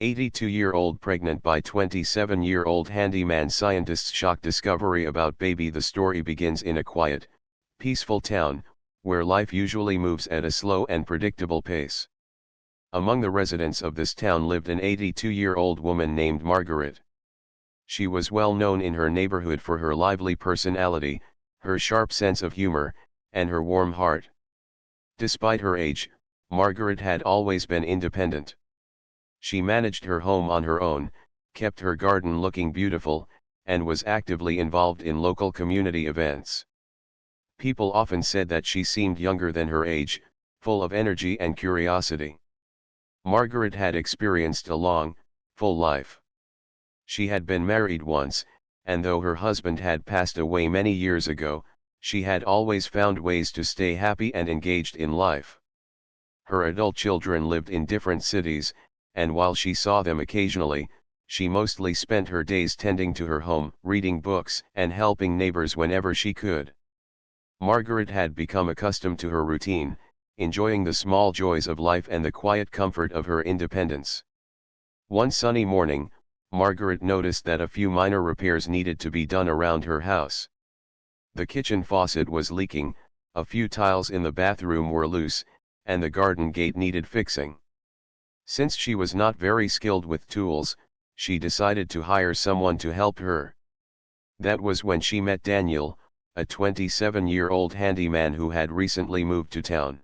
82-year-old pregnant by 27-year-old handyman. Scientists shock discovery about baby. The story begins in a quiet, peaceful town, where life usually moves at a slow and predictable pace. Among the residents of this town lived an 82-year-old woman named Margaret. She was well known in her neighborhood for her lively personality, her sharp sense of humor, and her warm heart. Despite her age, Margaret had always been independent. She managed her home on her own, kept her garden looking beautiful, and was actively involved in local community events. People often said that she seemed younger than her age, full of energy and curiosity. Margaret had experienced a long, full life. She had been married once, and though her husband had passed away many years ago, she had always found ways to stay happy and engaged in life. Her adult children lived in different cities, and while she saw them occasionally, she mostly spent her days tending to her home, reading books, and helping neighbors whenever she could. Margaret had become accustomed to her routine, enjoying the small joys of life and the quiet comfort of her independence. One sunny morning, Margaret noticed that a few minor repairs needed to be done around her house. The kitchen faucet was leaking, a few tiles in the bathroom were loose, and the garden gate needed fixing. Since she was not very skilled with tools, she decided to hire someone to help her. That was when she met Daniel, a 27-year-old handyman who had recently moved to town.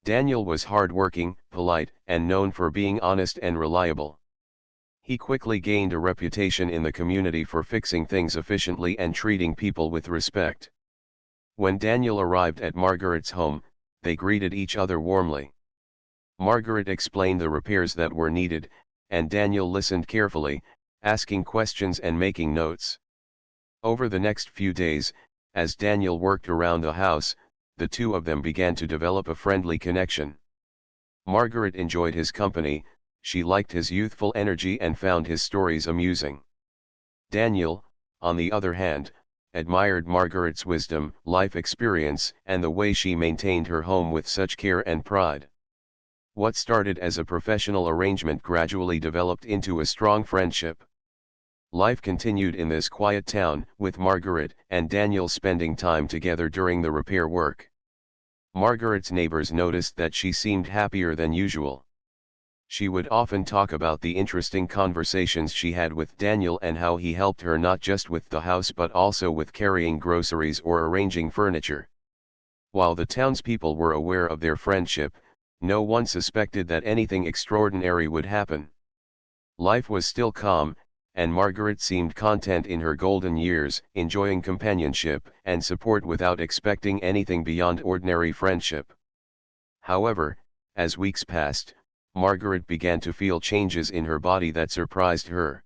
Daniel was hardworking, polite, and known for being honest and reliable. He quickly gained a reputation in the community for fixing things efficiently and treating people with respect. When Daniel arrived at Margaret's home, they greeted each other warmly. Margaret explained the repairs that were needed, and Daniel listened carefully, asking questions and making notes. Over the next few days, as Daniel worked around the house, the two of them began to develop a friendly connection. Margaret enjoyed his company, she liked his youthful energy and found his stories amusing. Daniel, on the other hand, admired Margaret's wisdom, life experience, and the way she maintained her home with such care and pride. What started as a professional arrangement gradually developed into a strong friendship. Life continued in this quiet town, with Margaret and Daniel spending time together during the repair work. Margaret's neighbors noticed that she seemed happier than usual. She would often talk about the interesting conversations she had with Daniel and how he helped her not just with the house but also with carrying groceries or arranging furniture. While the townspeople were aware of their friendship, no one suspected that anything extraordinary would happen. Life was still calm, and Margaret seemed content in her golden years, enjoying companionship and support without expecting anything beyond ordinary friendship. However, as weeks passed, Margaret began to feel changes in her body that surprised her.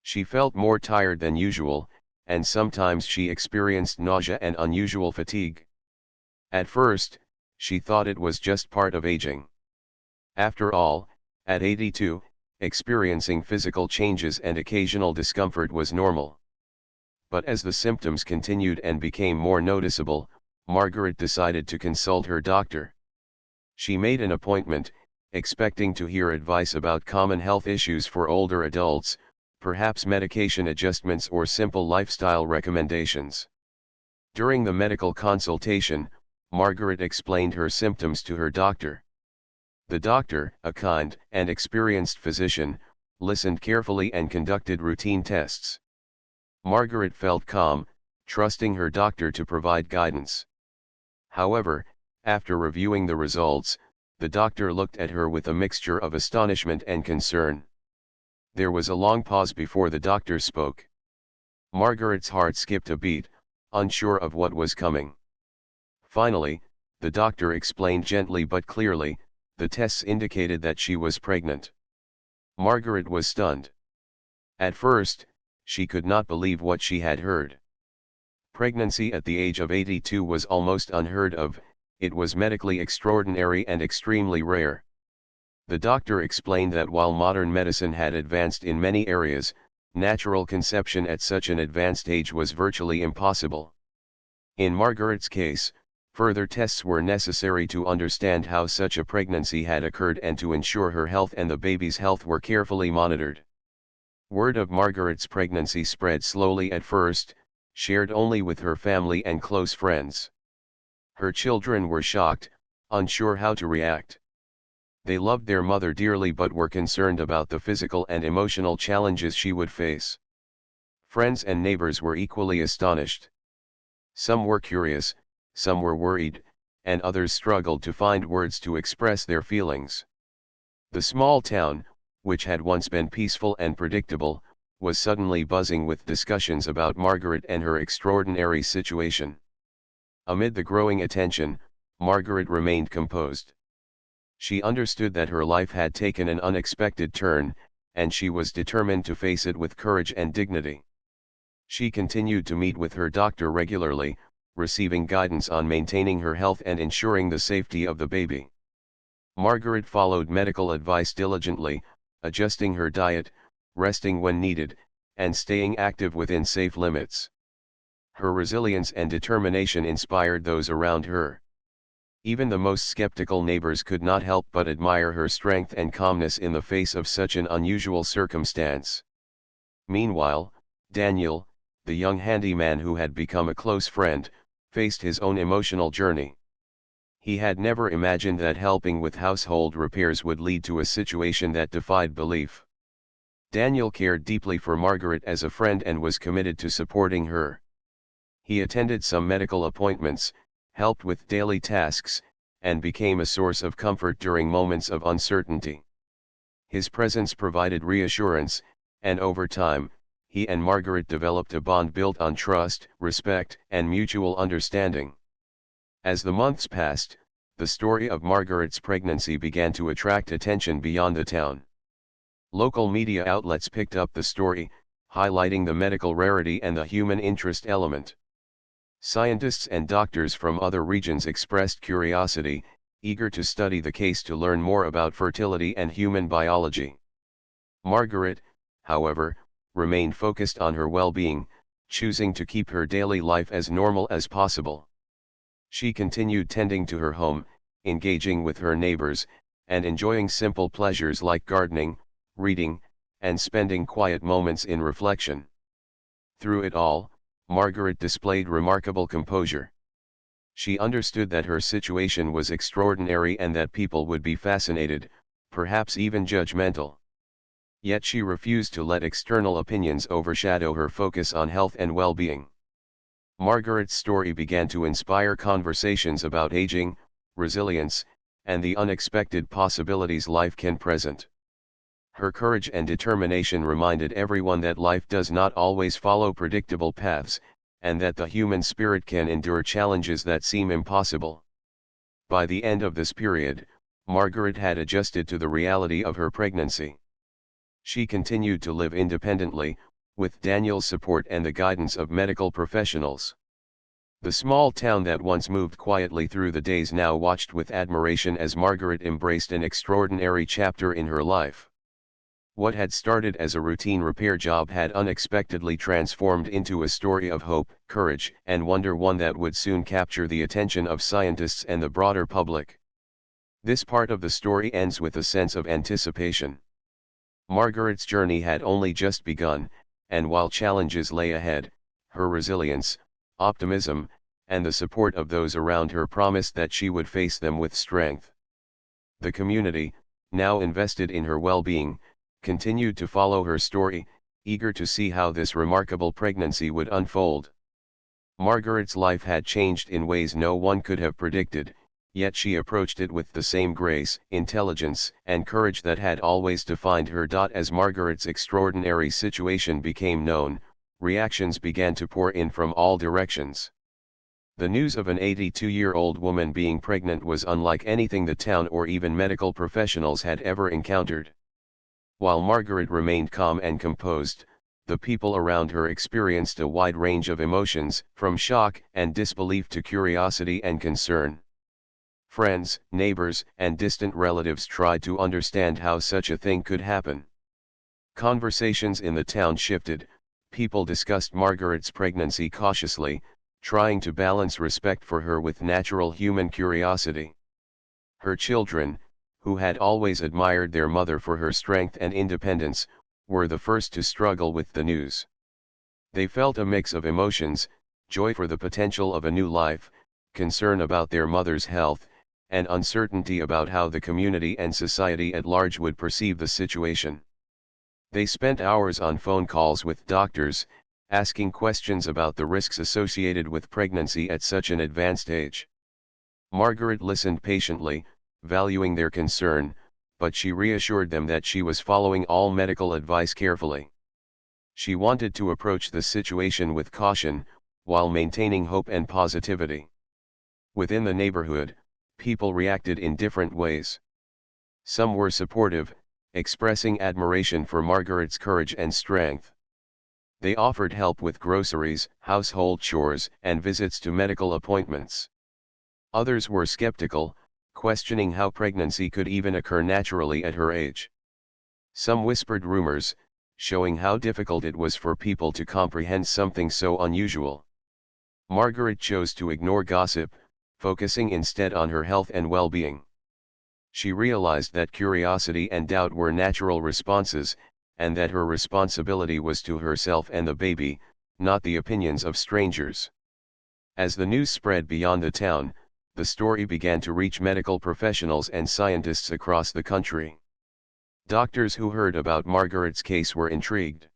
She felt more tired than usual, and sometimes she experienced nausea and unusual fatigue. At first, she thought it was just part of aging. After all, at 82, experiencing physical changes and occasional discomfort was normal. But as the symptoms continued and became more noticeable, Margaret decided to consult her doctor. She made an appointment, expecting to hear advice about common health issues for older adults, perhaps medication adjustments or simple lifestyle recommendations. During the medical consultation, Margaret explained her symptoms to her doctor. The doctor, a kind and experienced physician, listened carefully and conducted routine tests. Margaret felt calm, trusting her doctor to provide guidance. However, after reviewing the results, the doctor looked at her with a mixture of astonishment and concern. There was a long pause before the doctor spoke. Margaret's heart skipped a beat, unsure of what was coming. Finally, the doctor explained gently but clearly, the tests indicated that she was pregnant. Margaret was stunned. At first, she could not believe what she had heard. Pregnancy at the age of 82 was almost unheard of, it was medically extraordinary and extremely rare. The doctor explained that while modern medicine had advanced in many areas, natural conception at such an advanced age was virtually impossible. In Margaret's case, Further tests were necessary to understand how such a pregnancy had occurred and to ensure her health and the baby's health were carefully monitored. Word of Margaret's pregnancy spread slowly at first, shared only with her family and close friends. Her children were shocked, unsure how to react. They loved their mother dearly but were concerned about the physical and emotional challenges she would face. Friends and neighbors were equally astonished. Some were curious, some were worried, and others struggled to find words to express their feelings. The small town, which had once been peaceful and predictable, was suddenly buzzing with discussions about Margaret and her extraordinary situation. Amid the growing attention, Margaret remained composed. She understood that her life had taken an unexpected turn, and she was determined to face it with courage and dignity. She continued to meet with her doctor regularly, receiving guidance on maintaining her health and ensuring the safety of the baby. Margaret followed medical advice diligently, adjusting her diet, resting when needed, and staying active within safe limits. Her resilience and determination inspired those around her. Even the most skeptical neighbors could not help but admire her strength and calmness in the face of such an unusual circumstance. Meanwhile, Daniel, the young handyman who had become a close friend, faced his own emotional journey. He had never imagined that helping with household repairs would lead to a situation that defied belief. Daniel cared deeply for Margaret as a friend and was committed to supporting her. He attended some medical appointments, helped with daily tasks, and became a source of comfort during moments of uncertainty. His presence provided reassurance, and over time, he and Margaret developed a bond built on trust, respect, and mutual understanding. As the months passed, the story of Margaret's pregnancy began to attract attention beyond the town. Local media outlets picked up the story, highlighting the medical rarity and the human interest element. Scientists and doctors from other regions expressed curiosity, eager to study the case to learn more about fertility and human biology. Margaret, however, remained focused on her well-being, choosing to keep her daily life as normal as possible. She continued tending to her home, engaging with her neighbors, and enjoying simple pleasures like gardening, reading, and spending quiet moments in reflection. Through it all, Margaret displayed remarkable composure. She understood that her situation was extraordinary and that people would be fascinated, perhaps even judgmental. Yet she refused to let external opinions overshadow her focus on health and well-being. Margaret's story began to inspire conversations about aging, resilience, and the unexpected possibilities life can present. Her courage and determination reminded everyone that life does not always follow predictable paths, and that the human spirit can endure challenges that seem impossible. By the end of this period, Margaret had adjusted to the reality of her pregnancy. She continued to live independently, with Daniel's support and the guidance of medical professionals. The small town that once moved quietly through the days now watched with admiration as Margaret embraced an extraordinary chapter in her life. What had started as a routine repair job had unexpectedly transformed into a story of hope, courage, and wonder, one that would soon capture the attention of scientists and the broader public. This part of the story ends with a sense of anticipation. Margaret's journey had only just begun, and while challenges lay ahead, her resilience, optimism, and the support of those around her promised that she would face them with strength. The community, now invested in her well-being, continued to follow her story, eager to see how this remarkable pregnancy would unfold. Margaret's life had changed in ways no one could have predicted, yet she approached it with the same grace, intelligence, and courage that had always defined her. As Margaret's extraordinary situation became known, reactions began to pour in from all directions. The news of an 82-year-old woman being pregnant was unlike anything the town or even medical professionals had ever encountered. While Margaret remained calm and composed, the people around her experienced a wide range of emotions, from shock and disbelief to curiosity and concern. Friends, neighbors, and distant relatives tried to understand how such a thing could happen. Conversations in the town shifted, people discussed Margaret's pregnancy cautiously, trying to balance respect for her with natural human curiosity. Her children, who had always admired their mother for her strength and independence, were the first to struggle with the news. They felt a mix of emotions, joy for the potential of a new life, concern about their mother's health, and uncertainty about how the community and society at large would perceive the situation. They spent hours on phone calls with doctors, asking questions about the risks associated with pregnancy at such an advanced age. Margaret listened patiently, valuing their concern, but she reassured them that she was following all medical advice carefully. She wanted to approach the situation with caution, while maintaining hope and positivity. Within the neighborhood, people reacted in different ways. Some were supportive, expressing admiration for Margaret's courage and strength. They offered help with groceries, household chores, and visits to medical appointments. Others were skeptical, questioning how pregnancy could even occur naturally at her age. Some whispered rumors, showing how difficult it was for people to comprehend something so unusual. Margaret chose to ignore gossip, focusing instead on her health and well-being. She realized that curiosity and doubt were natural responses, and that her responsibility was to herself and the baby, not the opinions of strangers. As the news spread beyond the town, the story began to reach medical professionals and scientists across the country. Doctors who heard about Margaret's case were intrigued.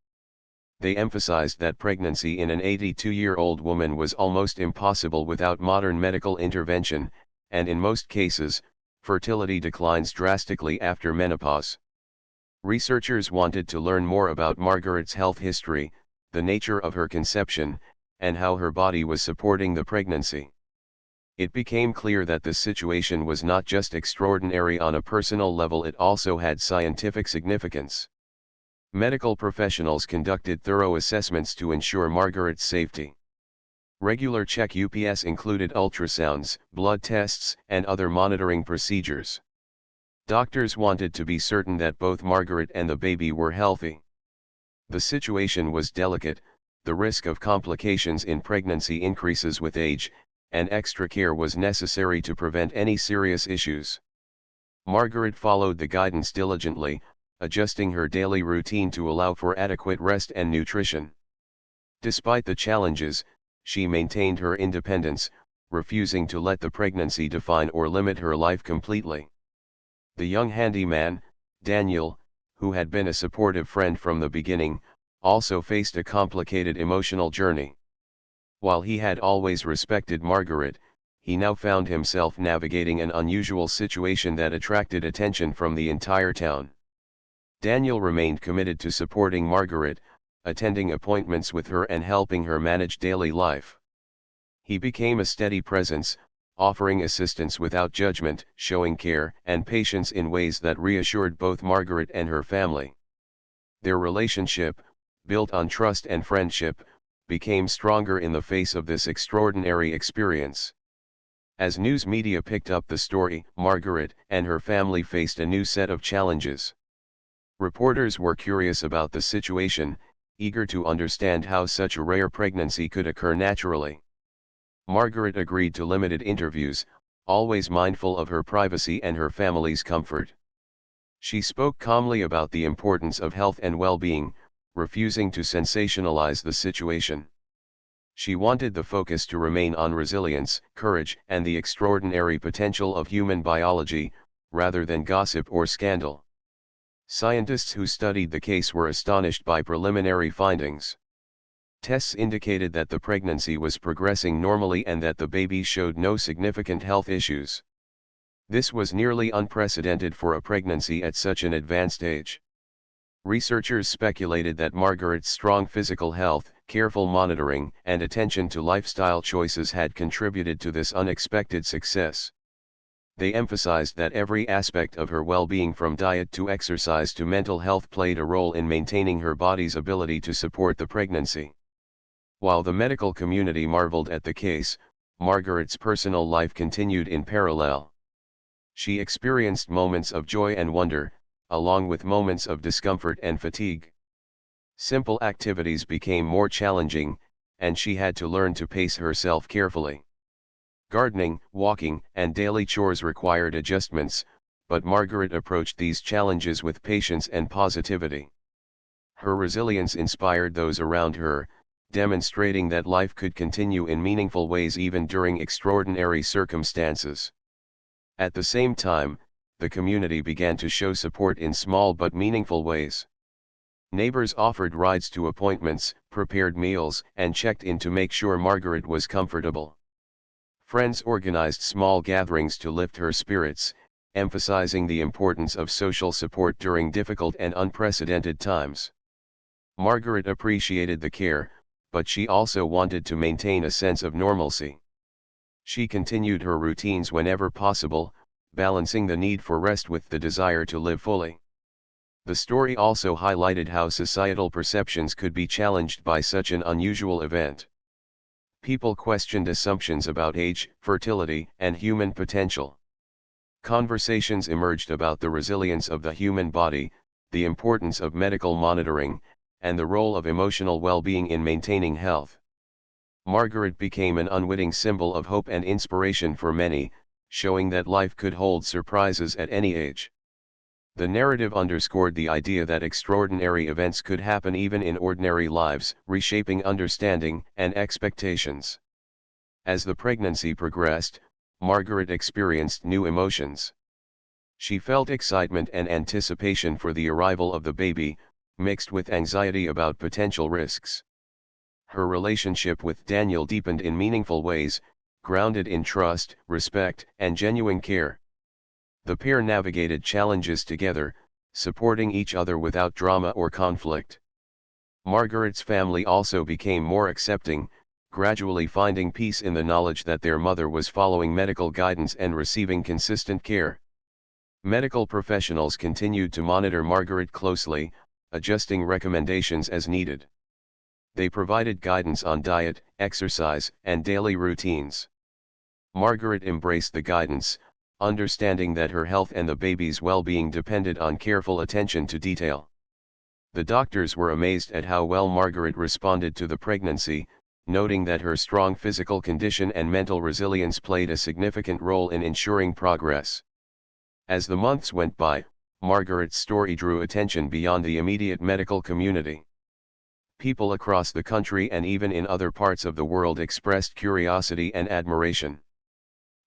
They emphasized that pregnancy in an 82-year-old woman was almost impossible without modern medical intervention, and in most cases, fertility declines drastically after menopause. Researchers wanted to learn more about Margaret's health history, the nature of her conception, and how her body was supporting the pregnancy. It became clear that the situation was not just extraordinary on a personal level, it also had scientific significance. Medical professionals conducted thorough assessments to ensure Margaret's safety. Regular check-ups included ultrasounds, blood tests, and other monitoring procedures. Doctors wanted to be certain that both Margaret and the baby were healthy. The situation was delicate, the risk of complications in pregnancy increases with age, and extra care was necessary to prevent any serious issues. Margaret followed the guidance diligently, adjusting her daily routine to allow for adequate rest and nutrition. Despite the challenges, she maintained her independence, refusing to let the pregnancy define or limit her life completely. The young handyman, Daniel, who had been a supportive friend from the beginning, also faced a complicated emotional journey. While he had always respected Margaret, he now found himself navigating an unusual situation that attracted attention from the entire town. Daniel remained committed to supporting Margaret, attending appointments with her and helping her manage daily life. He became a steady presence, offering assistance without judgment, showing care and patience in ways that reassured both Margaret and her family. Their relationship, built on trust and friendship, became stronger in the face of this extraordinary experience. As news media picked up the story, Margaret and her family faced a new set of challenges. Reporters were curious about the situation, eager to understand how such a rare pregnancy could occur naturally. Margaret agreed to limited interviews, always mindful of her privacy and her family's comfort. She spoke calmly about the importance of health and well-being, refusing to sensationalize the situation. She wanted the focus to remain on resilience, courage, and the extraordinary potential of human biology, rather than gossip or scandal. Scientists who studied the case were astonished by preliminary findings. Tests indicated that the pregnancy was progressing normally and that the baby showed no significant health issues. This was nearly unprecedented for a pregnancy at such an advanced age. Researchers speculated that Margaret's strong physical health, careful monitoring, and attention to lifestyle choices had contributed to this unexpected success. They emphasized that every aspect of her well-being from diet to exercise to mental health played a role in maintaining her body's ability to support the pregnancy. While the medical community marveled at the case, Margaret's personal life continued in parallel. She experienced moments of joy and wonder, along with moments of discomfort and fatigue. Simple activities became more challenging, and she had to learn to pace herself carefully. Gardening, walking, and daily chores required adjustments, but Margaret approached these challenges with patience and positivity. Her resilience inspired those around her, demonstrating that life could continue in meaningful ways even during extraordinary circumstances. At the same time, the community began to show support in small but meaningful ways. Neighbors offered rides to appointments, prepared meals, and checked in to make sure Margaret was comfortable. Friends organized small gatherings to lift her spirits, emphasizing the importance of social support during difficult and unprecedented times. Margaret appreciated the care, but she also wanted to maintain a sense of normalcy. She continued her routines whenever possible, balancing the need for rest with the desire to live fully. The story also highlighted how societal perceptions could be challenged by such an unusual event. People questioned assumptions about age, fertility, and human potential. Conversations emerged about the resilience of the human body, the importance of medical monitoring, and the role of emotional well-being in maintaining health. Margaret became an unwitting symbol of hope and inspiration for many, showing that life could hold surprises at any age. The narrative underscored the idea that extraordinary events could happen even in ordinary lives, reshaping understanding and expectations. As the pregnancy progressed, Margaret experienced new emotions. She felt excitement and anticipation for the arrival of the baby, mixed with anxiety about potential risks. Her relationship with Daniel deepened in meaningful ways, grounded in trust, respect, and genuine care. The pair navigated challenges together, supporting each other without drama or conflict. Margaret's family also became more accepting, gradually finding peace in the knowledge that their mother was following medical guidance and receiving consistent care. Medical professionals continued to monitor Margaret closely, adjusting recommendations as needed. They provided guidance on diet, exercise, and daily routines. Margaret embraced the guidance, understanding that her health and the baby's well-being depended on careful attention to detail. The doctors were amazed at how well Margaret responded to the pregnancy, noting that her strong physical condition and mental resilience played a significant role in ensuring progress. As the months went by, Margaret's story drew attention beyond the immediate medical community. People across the country and even in other parts of the world expressed curiosity and admiration.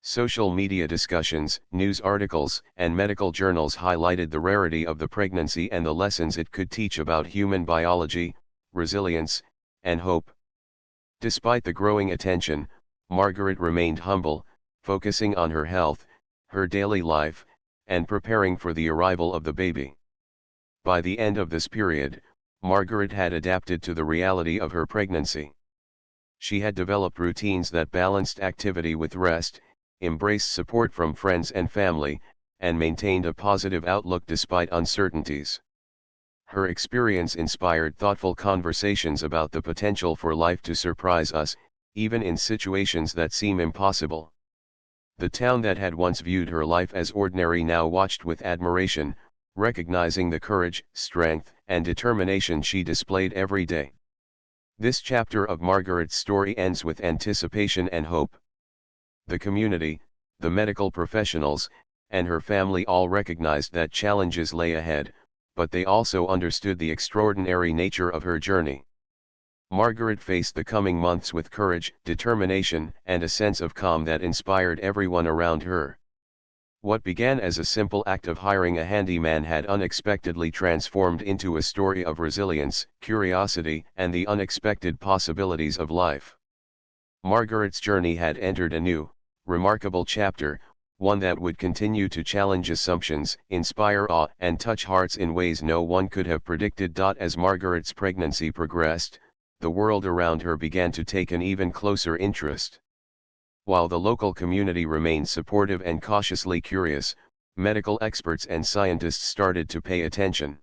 Social media discussions, news articles, and medical journals highlighted the rarity of the pregnancy and the lessons it could teach about human biology, resilience, and hope. Despite the growing attention, Margaret remained humble, focusing on her health, her daily life, and preparing for the arrival of the baby. By the end of this period, Margaret had adapted to the reality of her pregnancy. She had developed routines that balanced activity with rest, embraced support from friends and family, and maintained a positive outlook despite uncertainties. Her experience inspired thoughtful conversations about the potential for life to surprise us, even in situations that seem impossible. The town that had once viewed her life as ordinary now watched with admiration, recognizing the courage, strength, and determination she displayed every day. This chapter of Margaret's story ends with anticipation and hope. The community, the medical professionals, and her family all recognized that challenges lay ahead, but they also understood the extraordinary nature of her journey. Margaret faced the coming months with courage, determination, and a sense of calm that inspired everyone around her. What began as a simple act of hiring a handyman had unexpectedly transformed into a story of resilience, curiosity, and the unexpected possibilities of life. Margaret's journey had entered a new, remarkable chapter, one that would continue to challenge assumptions, inspire awe, and touch hearts in ways no one could have predicted. As Margaret's pregnancy progressed, the world around her began to take an even closer interest. While the local community remained supportive and cautiously curious, medical experts and scientists started to pay attention.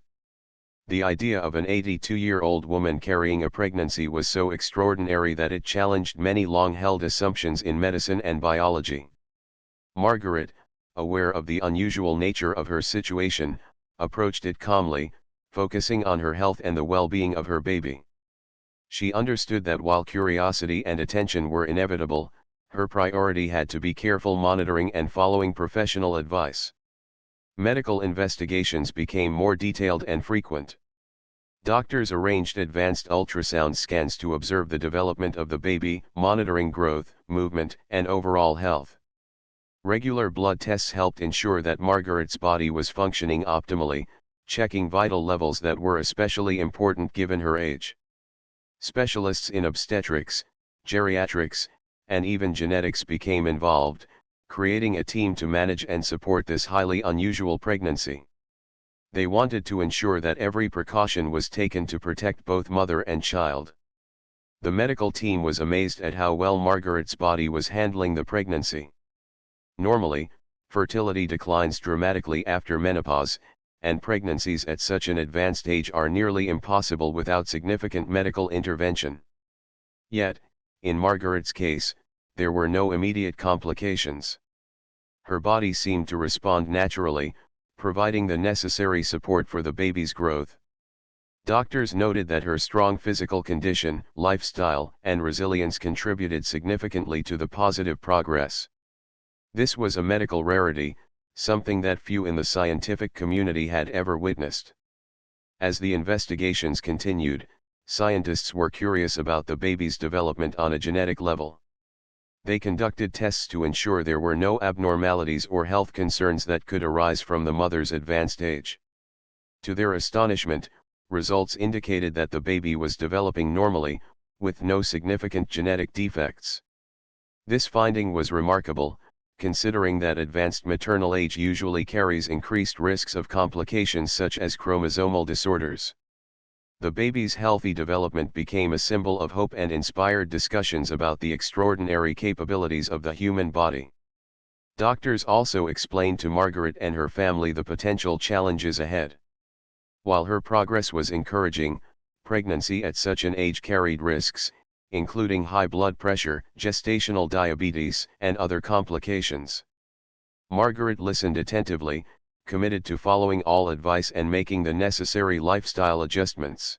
The idea of an 82-year-old woman carrying a pregnancy was so extraordinary that it challenged many long-held assumptions in medicine and biology. Margaret, aware of the unusual nature of her situation, approached it calmly, focusing on her health and the well-being of her baby. She understood that while curiosity and attention were inevitable, her priority had to be careful monitoring and following professional advice. Medical investigations became more detailed and frequent. Doctors arranged advanced ultrasound scans to observe the development of the baby, monitoring growth, movement, and overall health. Regular blood tests helped ensure that Margaret's body was functioning optimally, checking vital levels that were especially important given her age. Specialists in obstetrics, geriatrics, and even genetics became involved, creating a team to manage and support this highly unusual pregnancy. They wanted to ensure that every precaution was taken to protect both mother and child. The medical team was amazed at how well Margaret's body was handling the pregnancy. Normally, fertility declines dramatically after menopause, and pregnancies at such an advanced age are nearly impossible without significant medical intervention. Yet, in Margaret's case, there were no immediate complications. Her body seemed to respond naturally, providing the necessary support for the baby's growth. Doctors noted that her strong physical condition, lifestyle, and resilience contributed significantly to the positive progress. This was a medical rarity, something that few in the scientific community had ever witnessed. As the investigations continued, scientists were curious about the baby's development on a genetic level. They conducted tests to ensure there were no abnormalities or health concerns that could arise from the mother's advanced age. To their astonishment, results indicated that the baby was developing normally, with no significant genetic defects. This finding was remarkable, considering that advanced maternal age usually carries increased risks of complications such as chromosomal disorders. The baby's healthy development became a symbol of hope and inspired discussions about the extraordinary capabilities of the human body. Doctors also explained to Margaret and her family the potential challenges ahead. While her progress was encouraging, pregnancy at such an age carried risks, including high blood pressure, gestational diabetes, and other complications. Margaret listened attentively, committed to following all advice and making the necessary lifestyle adjustments.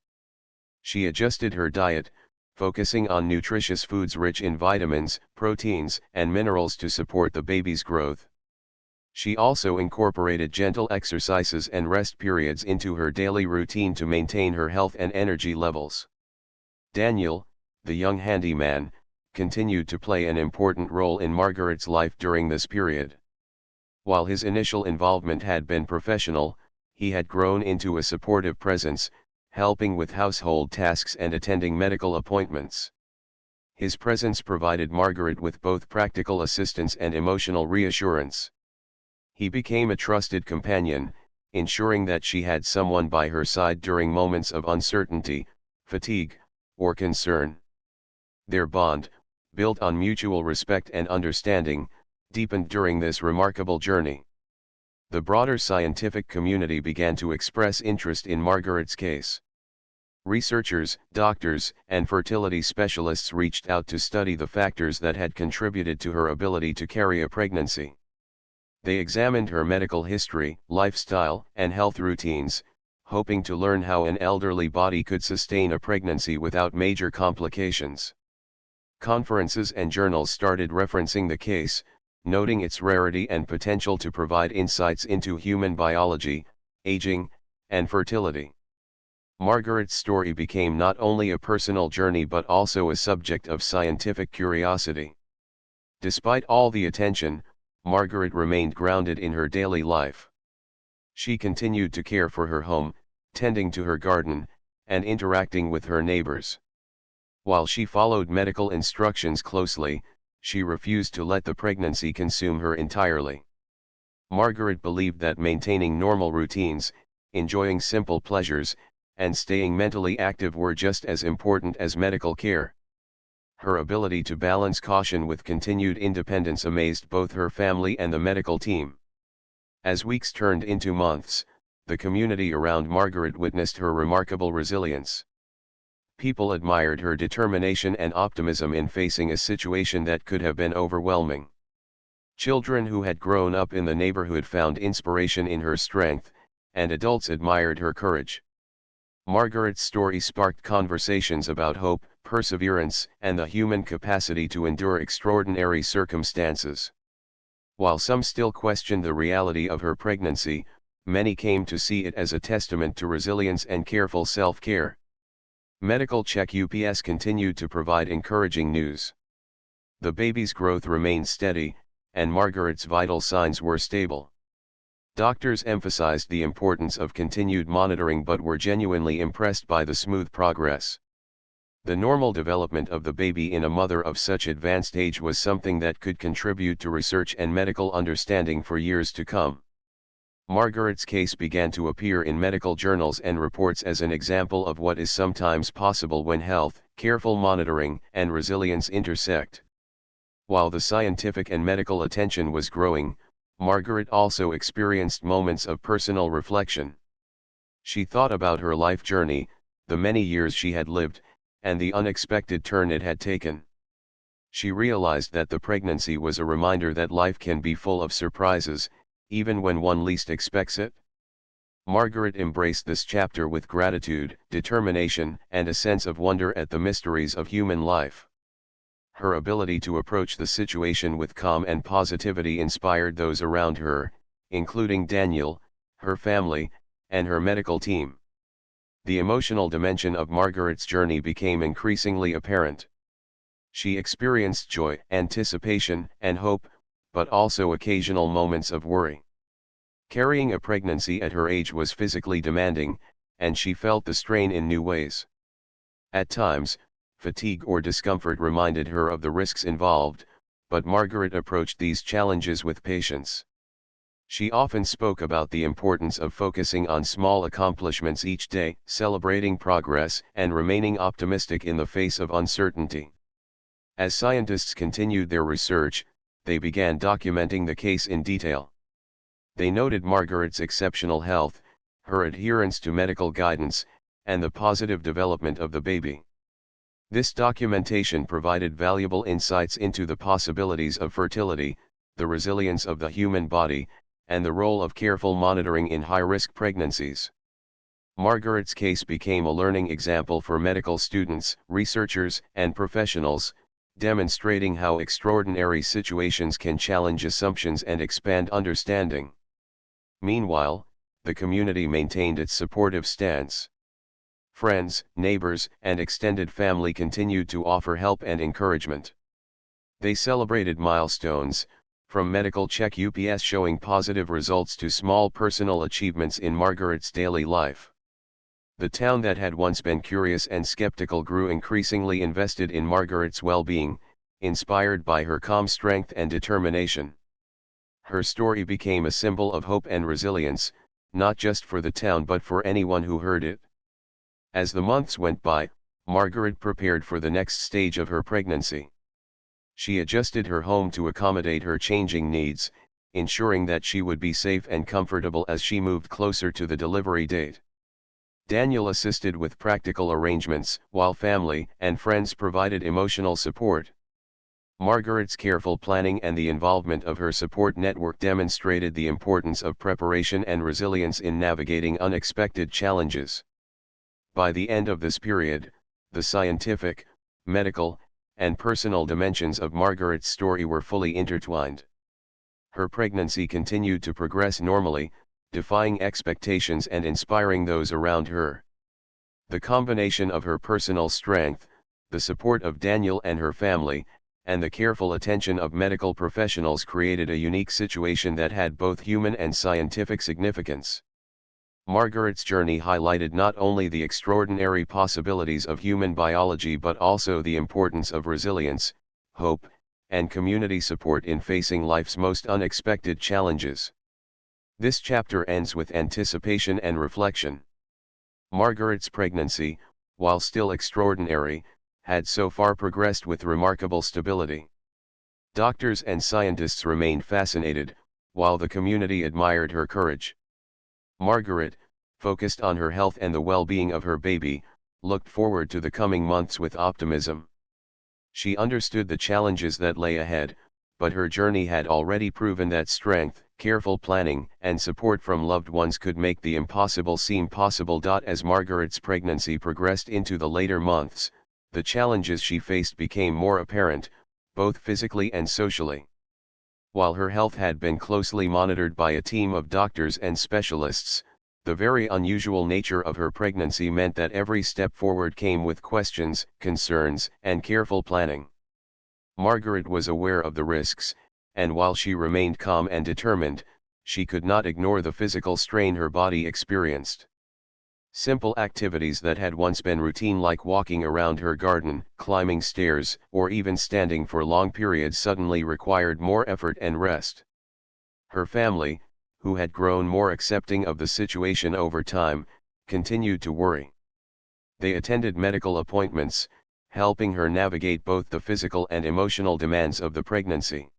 She adjusted her diet, focusing on nutritious foods rich in vitamins, proteins, and minerals to support the baby's growth. She also incorporated gentle exercises and rest periods into her daily routine to maintain her health and energy levels. Daniel, the young handyman, continued to play an important role in Margaret's life during this period. While his initial involvement had been professional, he had grown into a supportive presence, helping with household tasks and attending medical appointments. His presence provided Margaret with both practical assistance and emotional reassurance. He became a trusted companion, ensuring that she had someone by her side during moments of uncertainty, fatigue, or concern. Their bond, built on mutual respect and understanding, deepened during this remarkable journey. The broader scientific community began to express interest in Margaret's case. Researchers, doctors, and fertility specialists reached out to study the factors that had contributed to her ability to carry a pregnancy. They examined her medical history, lifestyle, and health routines, hoping to learn how an elderly body could sustain a pregnancy without major complications. Conferences and journals started referencing the case, noting its rarity and potential to provide insights into human biology, aging, and fertility. Margaret's story became not only a personal journey but also a subject of scientific curiosity. Despite all the attention, Margaret remained grounded in her daily life. She continued to care for her home, tending to her garden, and interacting with her neighbors. While she followed medical instructions closely, she refused to let the pregnancy consume her entirely. Margaret believed that maintaining normal routines, enjoying simple pleasures, and staying mentally active were just as important as medical care. Her ability to balance caution with continued independence amazed both her family and the medical team. As weeks turned into months, the community around Margaret witnessed her remarkable resilience. People admired her determination and optimism in facing a situation that could have been overwhelming. Children who had grown up in the neighborhood found inspiration in her strength, and adults admired her courage. Margaret's story sparked conversations about hope, perseverance, and the human capacity to endure extraordinary circumstances. While some still questioned the reality of her pregnancy, many came to see it as a testament to resilience and careful self-care. Medical Check UPS continued to provide encouraging news. The baby's growth remained steady, and Margaret's vital signs were stable. Doctors emphasized the importance of continued monitoring but were genuinely impressed by the smooth progress. The normal development of the baby in a mother of such advanced age was something that could contribute to research and medical understanding for years to come. Margaret's case began to appear in medical journals and reports as an example of what is sometimes possible when health, careful monitoring, and resilience intersect. While the scientific and medical attention was growing, Margaret also experienced moments of personal reflection. She thought about her life journey, the many years she had lived, and the unexpected turn it had taken. She realized that the pregnancy was a reminder that life can be full of surprises, even when one least expects it. Margaret embraced this chapter with gratitude, determination, and a sense of wonder at the mysteries of human life. Her ability to approach the situation with calm and positivity inspired those around her, including Daniel, her family, and her medical team. The emotional dimension of Margaret's journey became increasingly apparent. She experienced joy, anticipation, and hope, but also occasional moments of worry. Carrying a pregnancy at her age was physically demanding, and she felt the strain in new ways. At times, fatigue or discomfort reminded her of the risks involved, but Margaret approached these challenges with patience. She often spoke about the importance of focusing on small accomplishments each day, celebrating progress, and remaining optimistic in the face of uncertainty. As scientists continued their research, they began documenting the case in detail. They noted Margaret's exceptional health, her adherence to medical guidance, and the positive development of the baby. This documentation provided valuable insights into the possibilities of fertility, the resilience of the human body, and the role of careful monitoring in high-risk pregnancies. Margaret's case became a learning example for medical students, researchers, and professionals, demonstrating how extraordinary situations can challenge assumptions and expand understanding. Meanwhile, the community maintained its supportive stance. Friends, neighbors, and extended family continued to offer help and encouragement. They celebrated milestones, from Medical Check UPS showing positive results to small personal achievements in Margaret's daily life. The town that had once been curious and skeptical grew increasingly invested in Margaret's well-being, inspired by her calm strength and determination. Her story became a symbol of hope and resilience, not just for the town but for anyone who heard it. As the months went by, Margaret prepared for the next stage of her pregnancy. She adjusted her home to accommodate her changing needs, ensuring that she would be safe and comfortable as she moved closer to the delivery date. Daniel assisted with practical arrangements, while family and friends provided emotional support. Margaret's careful planning and the involvement of her support network demonstrated the importance of preparation and resilience in navigating unexpected challenges. By the end of this period, the scientific, medical, and personal dimensions of Margaret's story were fully intertwined. Her pregnancy continued to progress normally, defying expectations and inspiring those around her. The combination of her personal strength, the support of Daniel and her family, and the careful attention of medical professionals created a unique situation that had both human and scientific significance. Margaret's journey highlighted not only the extraordinary possibilities of human biology but also the importance of resilience, hope, and community support in facing life's most unexpected challenges. This chapter ends with anticipation and reflection. Margaret's pregnancy, while still extraordinary, had so far progressed with remarkable stability. Doctors and scientists remained fascinated, while the community admired her courage. Margaret, focused on her health and the well-being of her baby, looked forward to the coming months with optimism. She understood the challenges that lay ahead, but her journey had already proven that strength, careful planning, and support from loved ones could make the impossible seem possible. As Margaret's pregnancy progressed into the later months, the challenges she faced became more apparent, both physically and socially. While her health had been closely monitored by a team of doctors and specialists, the very unusual nature of her pregnancy meant that every step forward came with questions, concerns, and careful planning. Margaret was aware of the risks, and while she remained calm and determined, she could not ignore the physical strain her body experienced. Simple activities that had once been routine, like walking around her garden, climbing stairs, or even standing for long periods, suddenly required more effort and rest. Her family, who had grown more accepting of the situation over time, continued to worry. They attended medical appointments, helping her navigate both the physical and emotional demands of the pregnancy.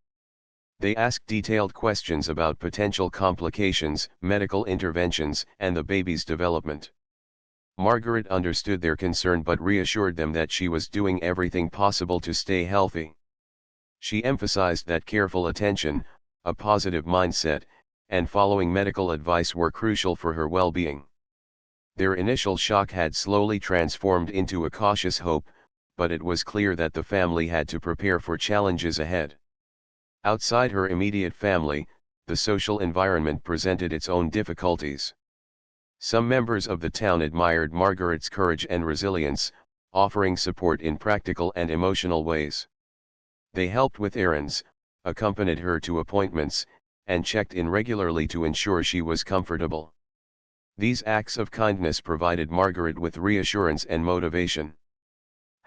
They asked detailed questions about potential complications, medical interventions, and the baby's development. Margaret understood their concern but reassured them that she was doing everything possible to stay healthy. She emphasized that careful attention, a positive mindset, and following medical advice were crucial for her well-being. Their initial shock had slowly transformed into a cautious hope, but it was clear that the family had to prepare for challenges ahead. Outside her immediate family, the social environment presented its own difficulties. Some members of the town admired Margaret's courage and resilience, offering support in practical and emotional ways. They helped with errands, accompanied her to appointments, and checked in regularly to ensure she was comfortable. These acts of kindness provided Margaret with reassurance and motivation.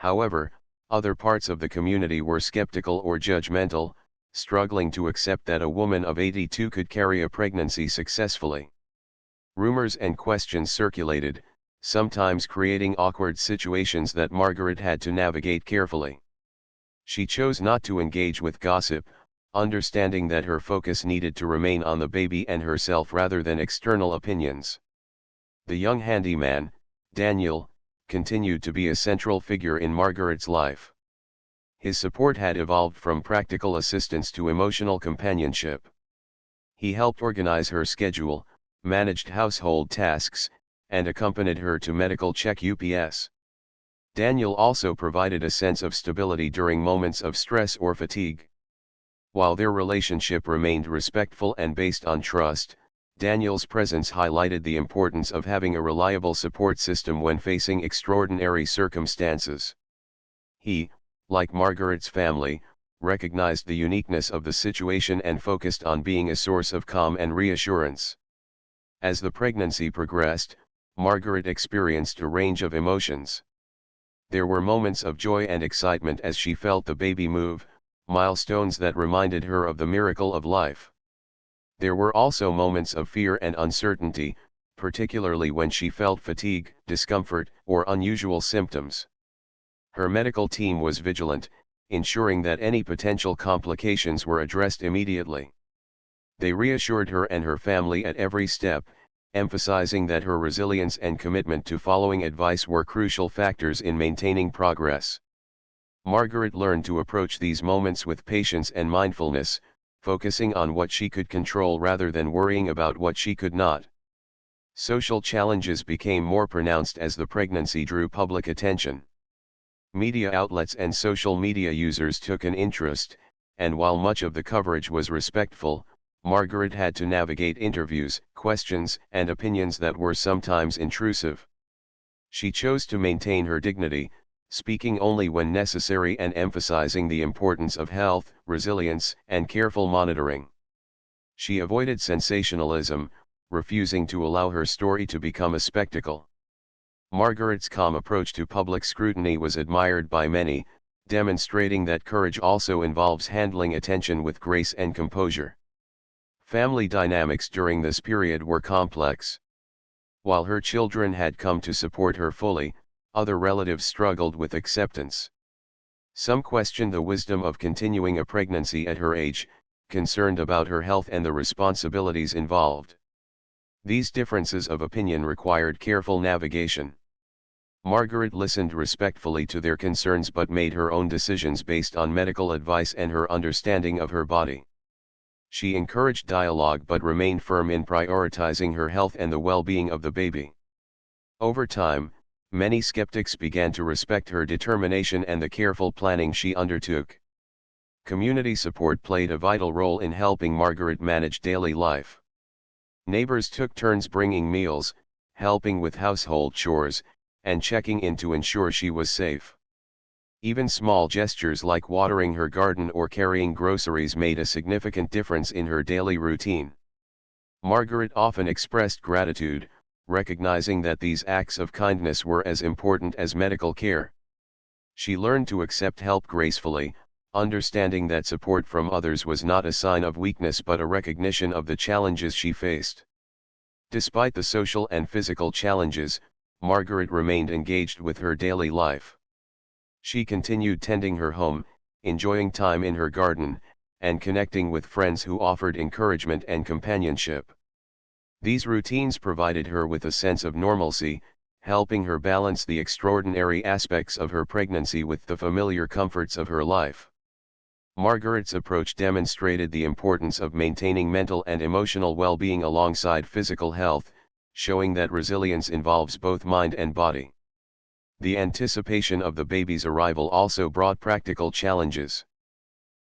However, other parts of the community were skeptical or judgmental, struggling to accept that a woman of 82 could carry a pregnancy successfully. Rumors and questions circulated, sometimes creating awkward situations that Margaret had to navigate carefully. She chose not to engage with gossip, understanding that her focus needed to remain on the baby and herself rather than external opinions. The young handyman, Daniel, continued to be a central figure in Margaret's life. His support had evolved from practical assistance to emotional companionship. He helped organize her schedule, managed household tasks, and accompanied her to medical check-ups. Daniel also provided a sense of stability during moments of stress or fatigue. While their relationship remained respectful and based on trust, Daniel's presence highlighted the importance of having a reliable support system when facing extraordinary circumstances. He, like Margaret's family, recognized the uniqueness of the situation and focused on being a source of calm and reassurance. As the pregnancy progressed, Margaret experienced a range of emotions. There were moments of joy and excitement as she felt the baby move, milestones that reminded her of the miracle of life. There were also moments of fear and uncertainty, particularly when she felt fatigue, discomfort, or unusual symptoms. Her medical team was vigilant, ensuring that any potential complications were addressed immediately. They reassured her and her family at every step, emphasizing that her resilience and commitment to following advice were crucial factors in maintaining progress. Margaret learned to approach these moments with patience and mindfulness, focusing on what she could control rather than worrying about what she could not. Social challenges became more pronounced as the pregnancy drew public attention. Media outlets and social media users took an interest, and while much of the coverage was respectful, Margaret had to navigate interviews, questions, and opinions that were sometimes intrusive. She chose to maintain her dignity, speaking only when necessary and emphasizing the importance of health, resilience, and careful monitoring. She avoided sensationalism, refusing to allow her story to become a spectacle. Margaret's calm approach to public scrutiny was admired by many, demonstrating that courage also involves handling attention with grace and composure. Family dynamics during this period were complex. While her children had come to support her fully, other relatives struggled with acceptance. Some questioned the wisdom of continuing a pregnancy at her age, concerned about her health and the responsibilities involved. These differences of opinion required careful navigation. Margaret listened respectfully to their concerns but made her own decisions based on medical advice and her understanding of her body. She encouraged dialogue but remained firm in prioritizing her health and the well-being of the baby. Over time, many skeptics began to respect her determination and the careful planning she undertook. Community support played a vital role in helping Margaret manage daily life. Neighbors took turns bringing meals, helping with household chores, and checking in to ensure she was safe. Even small gestures like watering her garden or carrying groceries made a significant difference in her daily routine. Margaret often expressed gratitude, recognizing that these acts of kindness were as important as medical care. She learned to accept help gracefully, understanding that support from others was not a sign of weakness but a recognition of the challenges she faced. Despite the social and physical challenges, Margaret remained engaged with her daily life. She continued tending her home, enjoying time in her garden, and connecting with friends who offered encouragement and companionship. These routines provided her with a sense of normalcy, helping her balance the extraordinary aspects of her pregnancy with the familiar comforts of her life. Margaret's approach demonstrated the importance of maintaining mental and emotional well-being alongside physical health, showing that resilience involves both mind and body. The anticipation of the baby's arrival also brought practical challenges.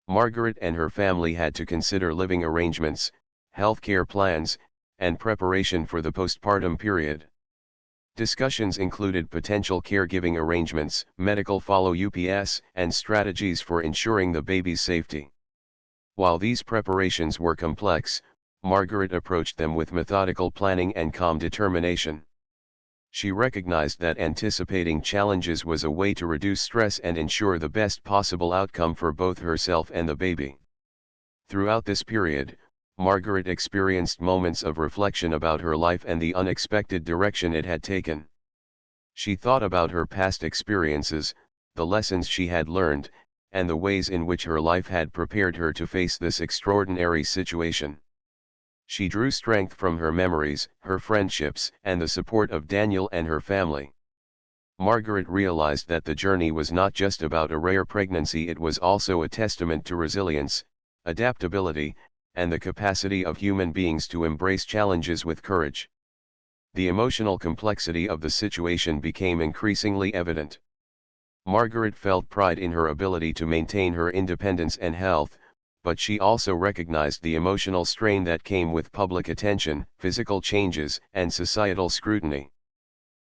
Margaret and her family had to consider living arrangements, healthcare plans, and preparation for the postpartum period. Discussions included potential caregiving arrangements, medical follow-ups, and strategies for ensuring the baby's safety. While these preparations were complex, Margaret approached them with methodical planning and calm determination. She recognized that anticipating challenges was a way to reduce stress and ensure the best possible outcome for both herself and the baby. Throughout this period, Margaret experienced moments of reflection about her life and the unexpected direction it had taken. She thought about her past experiences, the lessons she had learned, and the ways in which her life had prepared her to face this extraordinary situation. She drew strength from her memories, her friendships, and the support of Daniel and her family. Margaret realized that the journey was not just about a rare pregnancy, it was also a testament to resilience, adaptability, and the capacity of human beings to embrace challenges with courage. The emotional complexity of the situation became increasingly evident. Margaret felt pride in her ability to maintain her independence and health, but she also recognized the emotional strain that came with public attention, physical changes, and societal scrutiny.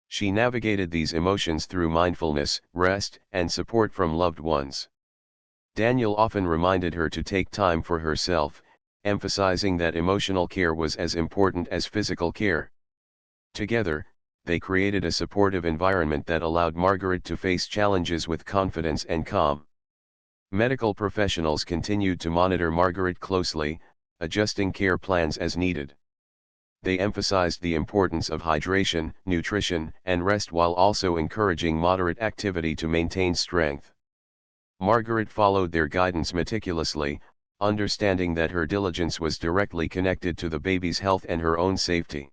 She navigated these emotions through mindfulness, rest, and support from loved ones. Daniel often reminded her to take time for herself, emphasizing that emotional care was as important as physical care. Together, they created a supportive environment that allowed Margaret to face challenges with confidence and calm. Medical professionals continued to monitor Margaret closely, adjusting care plans as needed. They emphasized the importance of hydration, nutrition, and rest while also encouraging moderate activity to maintain strength. Margaret followed their guidance meticulously, understanding that her diligence was directly connected to the baby's health and her own safety.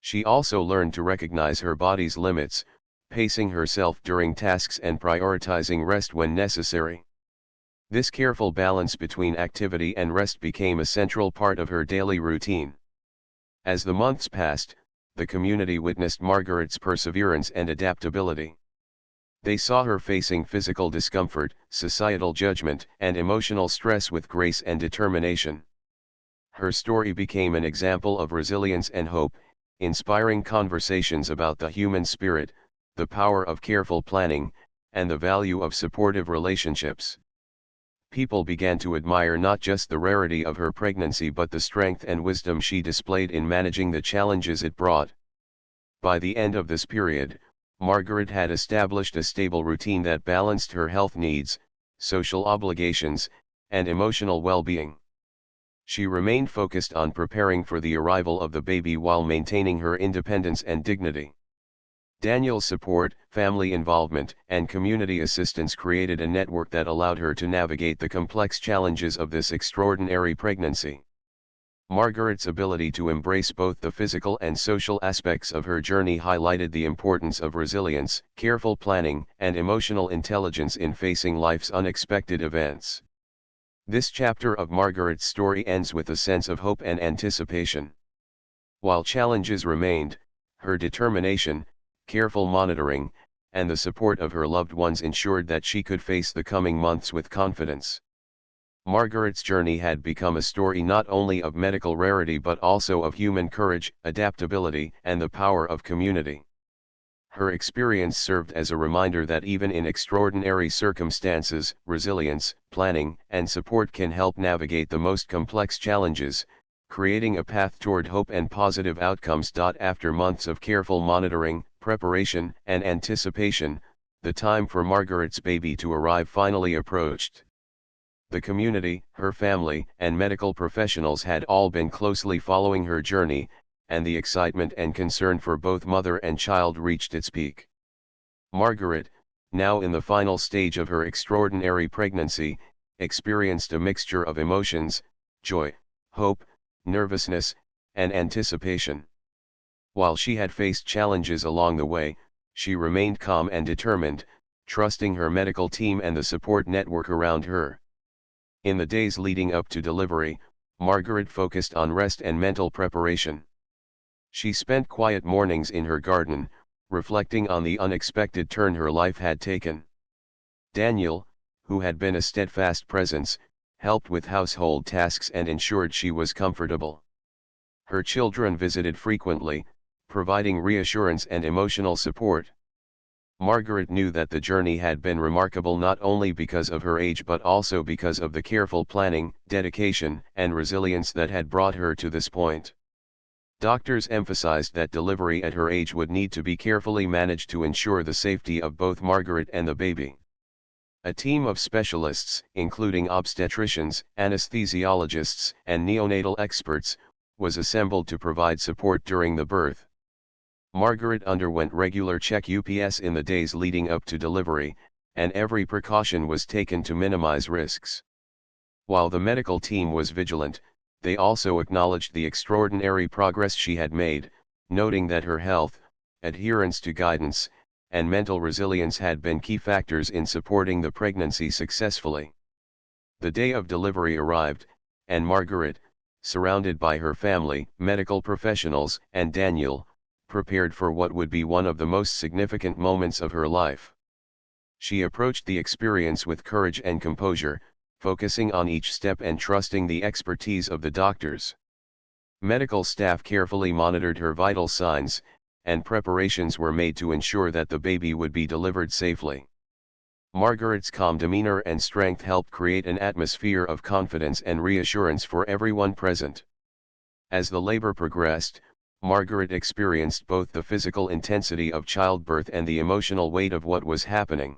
She also learned to recognize her body's limits, pacing herself during tasks and prioritizing rest when necessary. This careful balance between activity and rest became a central part of her daily routine. As the months passed, the community witnessed Margaret's perseverance and adaptability. They saw her facing physical discomfort, societal judgment, and emotional stress with grace and determination. Her story became an example of resilience and hope, inspiring conversations about the human spirit, the power of careful planning, and the value of supportive relationships. People began to admire not just the rarity of her pregnancy but the strength and wisdom she displayed in managing the challenges it brought. By the end of this period, Margaret had established a stable routine that balanced her health needs, social obligations, and emotional well-being. She remained focused on preparing for the arrival of the baby while maintaining her independence and dignity. Daniel's support, family involvement, and community assistance created a network that allowed her to navigate the complex challenges of this extraordinary pregnancy. Margaret's ability to embrace both the physical and social aspects of her journey highlighted the importance of resilience, careful planning, and emotional intelligence in facing life's unexpected events. This chapter of Margaret's story ends with a sense of hope and anticipation. While challenges remained, her determination, careful monitoring, and the support of her loved ones ensured that she could face the coming months with confidence. Margaret's journey had become a story not only of medical rarity but also of human courage, adaptability, and the power of community. Her experience served as a reminder that even in extraordinary circumstances, resilience, planning, and support can help navigate the most complex challenges, creating a path toward hope and positive outcomes. After months of careful monitoring, preparation, and anticipation, the time for Margaret's baby to arrive finally approached. The community, her family, and medical professionals had all been closely following her journey, and the excitement and concern for both mother and child reached its peak. Margaret, now in the final stage of her extraordinary pregnancy, experienced a mixture of emotions: joy, hope, nervousness, and anticipation. While she had faced challenges along the way, she remained calm and determined, trusting her medical team and the support network around her. In the days leading up to delivery, Margaret focused on rest and mental preparation. She spent quiet mornings in her garden, reflecting on the unexpected turn her life had taken. Daniel, who had been a steadfast presence, helped with household tasks and ensured she was comfortable. Her children visited frequently, providing reassurance and emotional support. Margaret knew that the journey had been remarkable not only because of her age but also because of the careful planning, dedication, and resilience that had brought her to this point. Doctors emphasized that delivery at her age would need to be carefully managed to ensure the safety of both Margaret and the baby. A team of specialists, including obstetricians, anesthesiologists, and neonatal experts, was assembled to provide support during the birth. Margaret underwent regular check-ups in the days leading up to delivery, and every precaution was taken to minimize risks. While the medical team was vigilant, they also acknowledged the extraordinary progress she had made, noting that her health, adherence to guidance, and mental resilience had been key factors in supporting the pregnancy successfully. The day of delivery arrived, and Margaret, surrounded by her family, medical professionals, and Daniel, prepared for what would be one of the most significant moments of her life. She approached the experience with courage and composure, focusing on each step and trusting the expertise of the doctors. Medical staff carefully monitored her vital signs, and preparations were made to ensure that the baby would be delivered safely. Margaret's calm demeanor and strength helped create an atmosphere of confidence and reassurance for everyone present. As the labor progressed, Margaret experienced both the physical intensity of childbirth and the emotional weight of what was happening.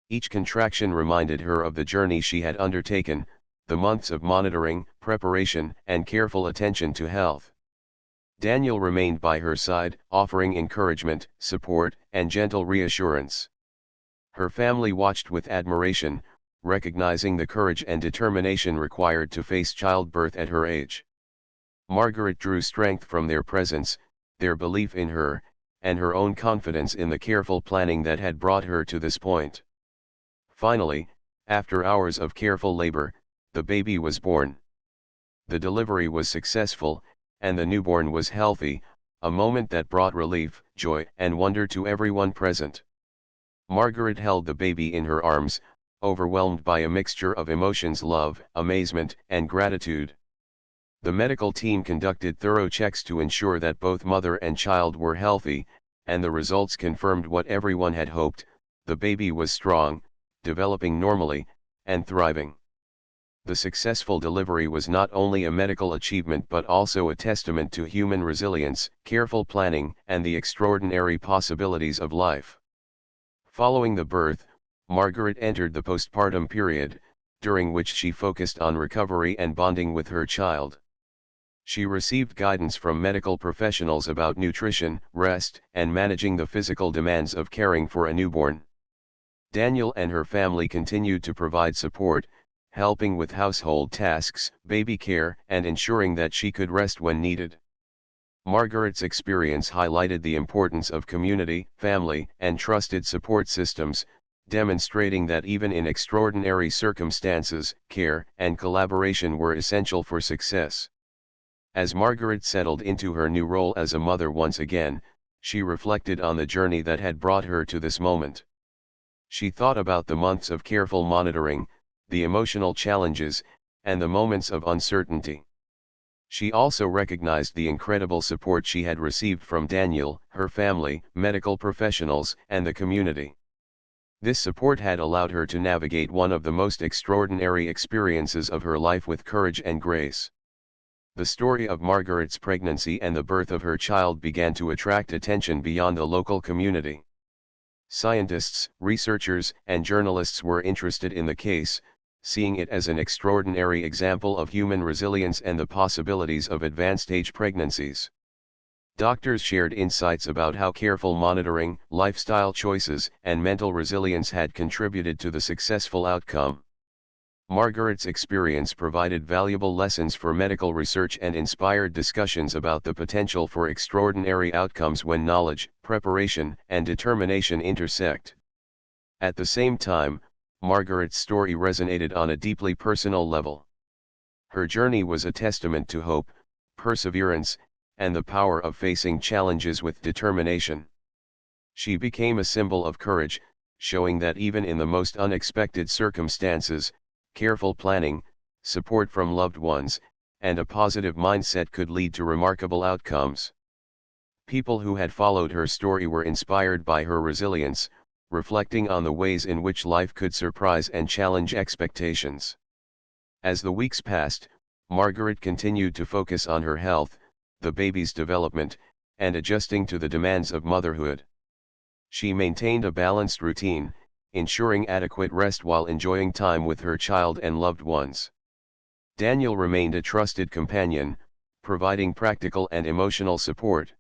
Each contraction reminded her of the journey she had undertaken, the months of monitoring, preparation, and careful attention to health. Daniel remained by her side, offering encouragement, support, and gentle reassurance. Her family watched with admiration, recognizing the courage and determination required to face childbirth at her age. Margaret drew strength from their presence, their belief in her, and her own confidence in the careful planning that had brought her to this point. Finally, after hours of careful labor, the baby was born. The delivery was successful, and the newborn was healthy, a moment that brought relief, joy, and wonder to everyone present. Margaret held the baby in her arms, overwhelmed by a mixture of emotions: love, amazement, and gratitude. The medical team conducted thorough checks to ensure that both mother and child were healthy, and the results confirmed what everyone had hoped: the baby was strong, developing normally, and thriving. The successful delivery was not only a medical achievement but also a testament to human resilience, careful planning, and the extraordinary possibilities of life. Following the birth, Margaret entered the postpartum period, during which she focused on recovery and bonding with her child. She received guidance from medical professionals about nutrition, rest, and managing the physical demands of caring for a newborn. Daniel and her family continued to provide support, helping with household tasks, baby care, and ensuring that she could rest when needed. Margaret's experience highlighted the importance of community, family, and trusted support systems, demonstrating that even in extraordinary circumstances, care and collaboration were essential for success. As Margaret settled into her new role as a mother once again, she reflected on the journey that had brought her to this moment. She thought about the months of careful monitoring, the emotional challenges, and the moments of uncertainty. She also recognized the incredible support she had received from Daniel, her family, medical professionals, and the community. This support had allowed her to navigate one of the most extraordinary experiences of her life with courage and grace. The story of Margaret's pregnancy and the birth of her child began to attract attention beyond the local community. Scientists, researchers, and journalists were interested in the case, seeing it as an extraordinary example of human resilience and the possibilities of advanced-age pregnancies. Doctors shared insights about how careful monitoring, lifestyle choices, and mental resilience had contributed to the successful outcome. Margaret's experience provided valuable lessons for medical research and inspired discussions about the potential for extraordinary outcomes when knowledge, preparation, and determination intersect. At the same time, Margaret's story resonated on a deeply personal level. Her journey was a testament to hope, perseverance, and the power of facing challenges with determination. She became a symbol of courage, showing that even in the most unexpected circumstances, careful planning, support from loved ones, and a positive mindset could lead to remarkable outcomes. People who had followed her story were inspired by her resilience, reflecting on the ways in which life could surprise and challenge expectations. As the weeks passed, Margaret continued to focus on her health, the baby's development, and adjusting to the demands of motherhood. She maintained a balanced routine, ensuring adequate rest while enjoying time with her child and loved ones. Daniel remained a trusted companion, providing practical and emotional support.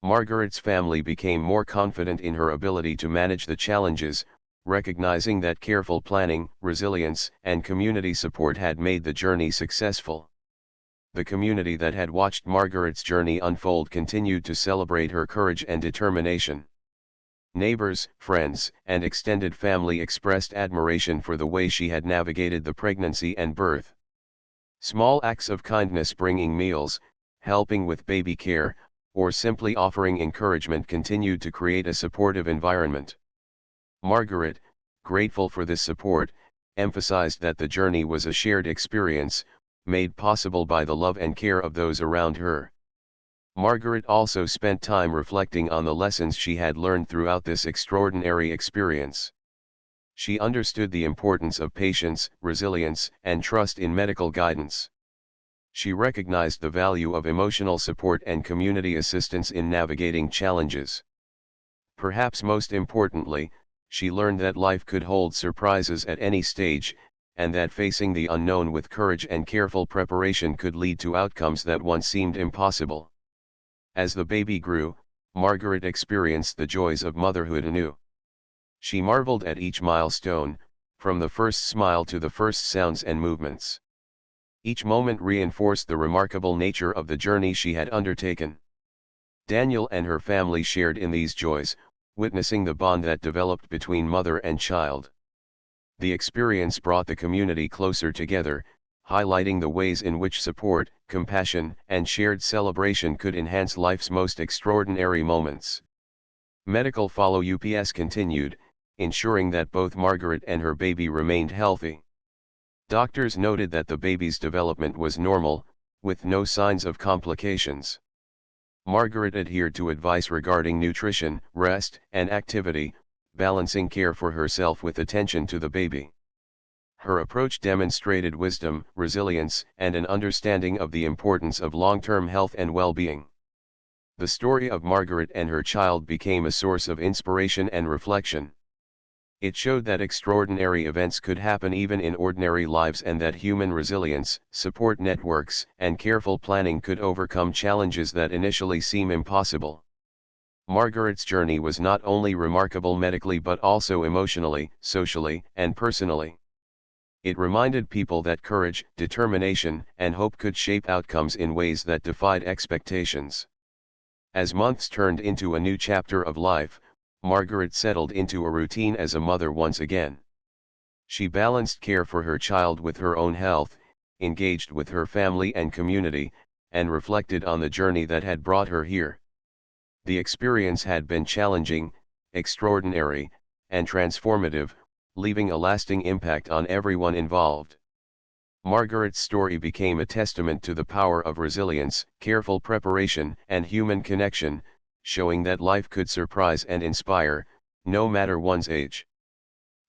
Margaret's family became more confident in her ability to manage the challenges, recognizing that careful planning, resilience, and community support had made the journey successful. The community that had watched Margaret's journey unfold continued to celebrate her courage and determination. Neighbors, friends, and extended family expressed admiration for the way she had navigated the pregnancy and birth. Small acts of kindness, bringing meals, helping with baby care, or simply offering encouragement continued to create a supportive environment. Margaret, grateful for this support, emphasized that the journey was a shared experience, made possible by the love and care of those around her. Margaret also spent time reflecting on the lessons she had learned throughout this extraordinary experience. She understood the importance of patience, resilience, and trust in medical guidance. She recognized the value of emotional support and community assistance in navigating challenges. Perhaps most importantly, she learned that life could hold surprises at any stage, and that facing the unknown with courage and careful preparation could lead to outcomes that once seemed impossible. As the baby grew, Margaret experienced the joys of motherhood anew. She marveled at each milestone, from the first smile to the first sounds and movements. Each moment reinforced the remarkable nature of the journey she had undertaken. Daniel and her family shared in these joys, witnessing the bond that developed between mother and child. The experience brought the community closer together, highlighting the ways in which support, compassion, and shared celebration could enhance life's most extraordinary moments. Medical follow-ups continued, ensuring that both Margaret and her baby remained healthy. Doctors noted that the baby's development was normal, with no signs of complications. Margaret adhered to advice regarding nutrition, rest, and activity, balancing care for herself with attention to the baby. Her approach demonstrated wisdom, resilience, and an understanding of the importance of long-term health and well-being. The story of Margaret and her child became a source of inspiration and reflection. It showed that extraordinary events could happen even in ordinary lives and that human resilience, support networks, and careful planning could overcome challenges that initially seem impossible. Margaret's journey was not only remarkable medically but also emotionally, socially, and personally. It reminded people that courage, determination, and hope could shape outcomes in ways that defied expectations. As months turned into a new chapter of life, Margaret settled into a routine as a mother once again. She balanced care for her child with her own health, engaged with her family and community, and reflected on the journey that had brought her here. The experience had been challenging, extraordinary, and transformative, leaving a lasting impact on everyone involved. Margaret's story became a testament to the power of resilience, careful preparation, and human connection, showing that life could surprise and inspire, no matter one's age.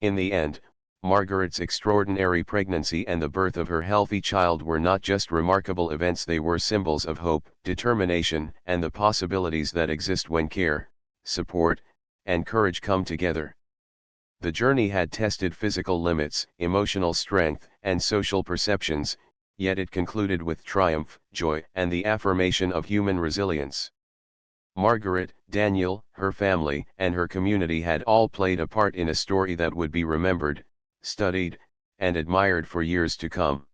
In the end, Margaret's extraordinary pregnancy and the birth of her healthy child were not just remarkable events, they were symbols of hope, determination, and the possibilities that exist when care, support, and courage come together. The journey had tested physical limits, emotional strength, and social perceptions, yet it concluded with triumph, joy, and the affirmation of human resilience. Margaret, Daniel, her family, and her community had all played a part in a story that would be remembered, studied, and admired for years to come.